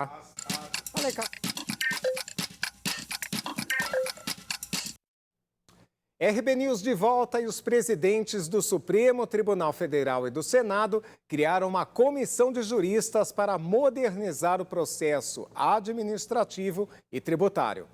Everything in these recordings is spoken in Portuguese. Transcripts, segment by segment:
Olha cá. RB News de volta e os presidentes do Supremo Tribunal Federal e do Senado criaram uma comissão de juristas para modernizar o processo administrativo e tributário.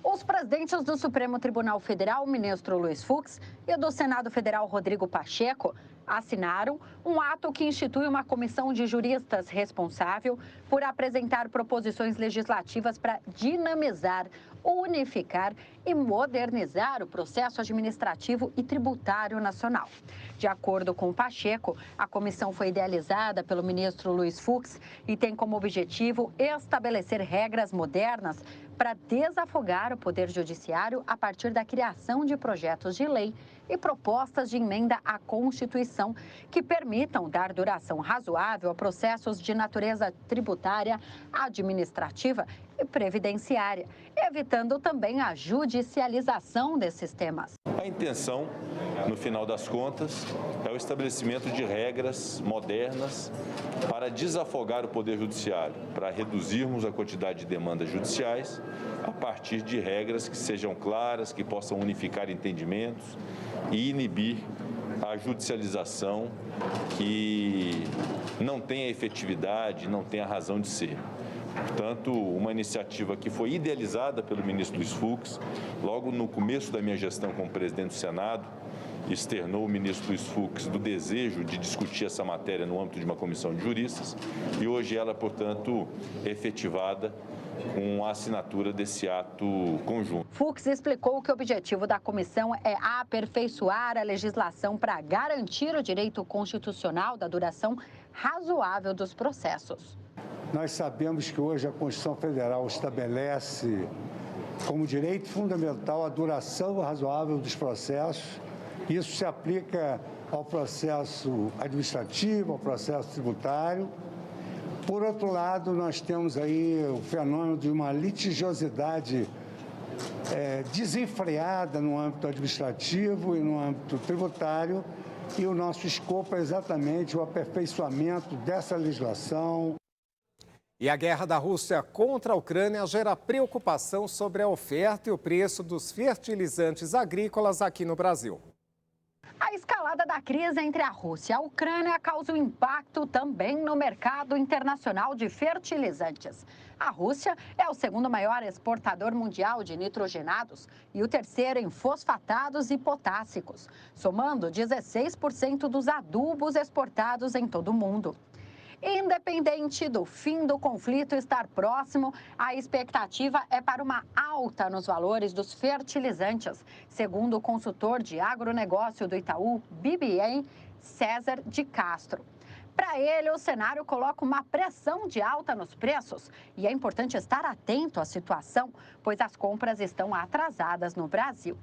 Os presidentes do Supremo Tribunal Federal, o ministro Luiz Fux, e do Senado Federal, Rodrigo Pacheco, assinaram um ato que institui uma comissão de juristas responsável por apresentar proposições legislativas para dinamizar, unificar e modernizar o processo administrativo e tributário nacional. De acordo com o Pacheco, a comissão foi idealizada pelo ministro Luiz Fux e tem como objetivo estabelecer regras modernas para desafogar o Poder Judiciário a partir da criação de projetos de lei e propostas de emenda à Constituição que permitam dar duração razoável a processos de natureza tributária, administrativa e previdenciária, evitando também a judicialização desses temas. A intenção, no final das contas, é o estabelecimento de regras modernas para desafogar o Poder Judiciário, para reduzirmos a quantidade de demandas judiciais a partir de regras que sejam claras, que possam unificar entendimentos e inibir a judicialização que não tem a efetividade, não tem a razão de ser. Portanto, uma iniciativa que foi idealizada pelo ministro Luiz Fux, logo no começo da minha gestão como presidente do Senado, externou o ministro Luiz Fux do desejo de discutir essa matéria no âmbito de uma comissão de juristas e hoje ela, portanto, é efetivada com a assinatura desse ato conjunto. Fux explicou que o objetivo da comissão é aperfeiçoar a legislação para garantir o direito constitucional da duração razoável dos processos. Nós sabemos que hoje a Constituição Federal estabelece como direito fundamental a duração razoável dos processos. Isso se aplica ao processo administrativo, ao processo tributário. Por outro lado, nós temos aí o fenômeno de uma litigiosidade desenfreada no âmbito administrativo e no âmbito tributário, e o nosso escopo é exatamente o aperfeiçoamento dessa legislação. E a guerra da Rússia contra a Ucrânia gera preocupação sobre a oferta e o preço dos fertilizantes agrícolas aqui no Brasil. A escalada da crise entre a Rússia e a Ucrânia causa um impacto também no mercado internacional de fertilizantes. A Rússia é o segundo maior exportador mundial de nitrogenados e o terceiro em fosfatados e potássicos, somando 16% dos adubos exportados em todo o mundo. Independente do fim do conflito estar próximo, a expectativa é para uma alta nos valores dos fertilizantes, segundo o consultor de agronegócio do Itaú BBA, César de Castro. Para ele, o cenário coloca uma pressão de alta nos preços e é importante estar atento à situação, pois as compras estão atrasadas no Brasil.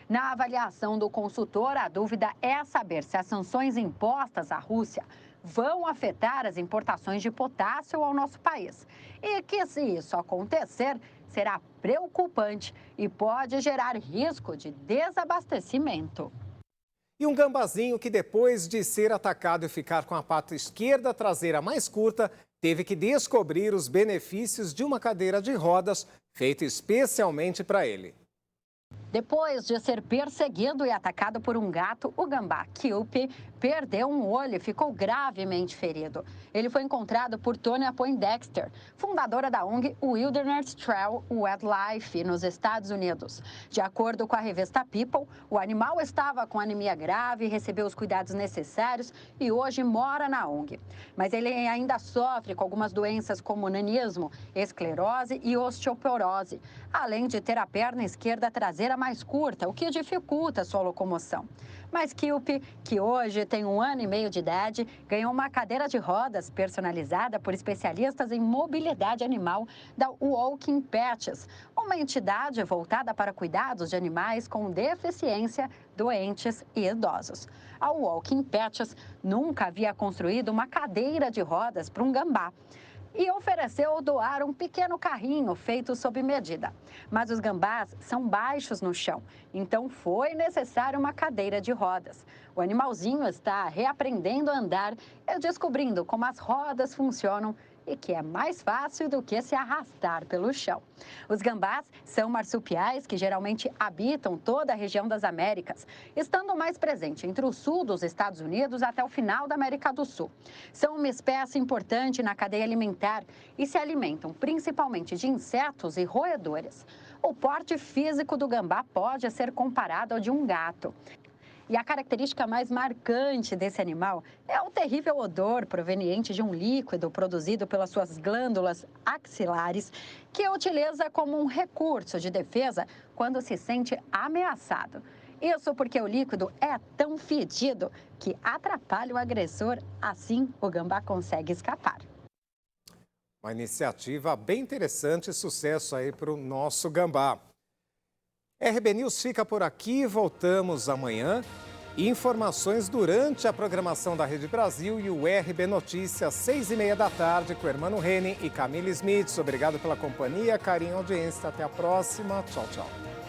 Na avaliação do consultor, a dúvida é saber se as sanções impostas à Rússia vão afetar as importações de potássio ao nosso país. E que, se isso acontecer, será preocupante e pode gerar risco de desabastecimento. E um gambazinho que, depois de ser atacado e ficar com a pata esquerda traseira mais curta, teve que descobrir os benefícios de uma cadeira de rodas feita especialmente para ele. Depois de ser perseguido e atacado por um gato, o gambá Kewpie perdeu um olho e ficou gravemente ferido. Ele foi encontrado por Tonya Poindexter, fundadora da ONG Wilderness Trail Wildlife, nos Estados Unidos. De acordo com a revista People, o animal estava com anemia grave, recebeu os cuidados necessários e hoje mora na ONG. Mas ele ainda sofre com algumas doenças como nanismo, esclerose e osteoporose, além de ter a perna esquerda traseira mais curta, o que dificulta sua locomoção. Mas Kewpie, que hoje tem 1 ano e meio de idade, ganhou uma cadeira de rodas personalizada por especialistas em mobilidade animal da Walking Pets, uma entidade voltada para cuidados de animais com deficiência, doentes e idosos. A Walking Pets nunca havia construído uma cadeira de rodas para um gambá e ofereceu doar um pequeno carrinho feito sob medida. Mas os gambás são baixos no chão, então foi necessário uma cadeira de rodas. O animalzinho está reaprendendo a andar e descobrindo como as rodas funcionam e que é mais fácil do que se arrastar pelo chão. Os gambás são marsupiais que geralmente habitam toda a região das Américas, estando mais presente entre o sul dos Estados Unidos até o final da América do Sul. São uma espécie importante na cadeia alimentar e se alimentam principalmente de insetos e roedores. O porte físico do gambá pode ser comparado ao de um gato. E a característica mais marcante desse animal é o terrível odor proveniente de um líquido produzido pelas suas glândulas axilares, que utiliza como um recurso de defesa quando se sente ameaçado. Isso porque o líquido é tão fedido que atrapalha o agressor, assim o gambá consegue escapar. Uma iniciativa bem interessante e sucesso aí para o nosso gambá. RB News fica por aqui, voltamos amanhã. Informações durante a programação da Rede Brasil e o RB Notícias, 6h30 da tarde, com o Hermano Rene e Camille Smith. Obrigado pela companhia, carinho e audiência. Até a próxima. Tchau, tchau.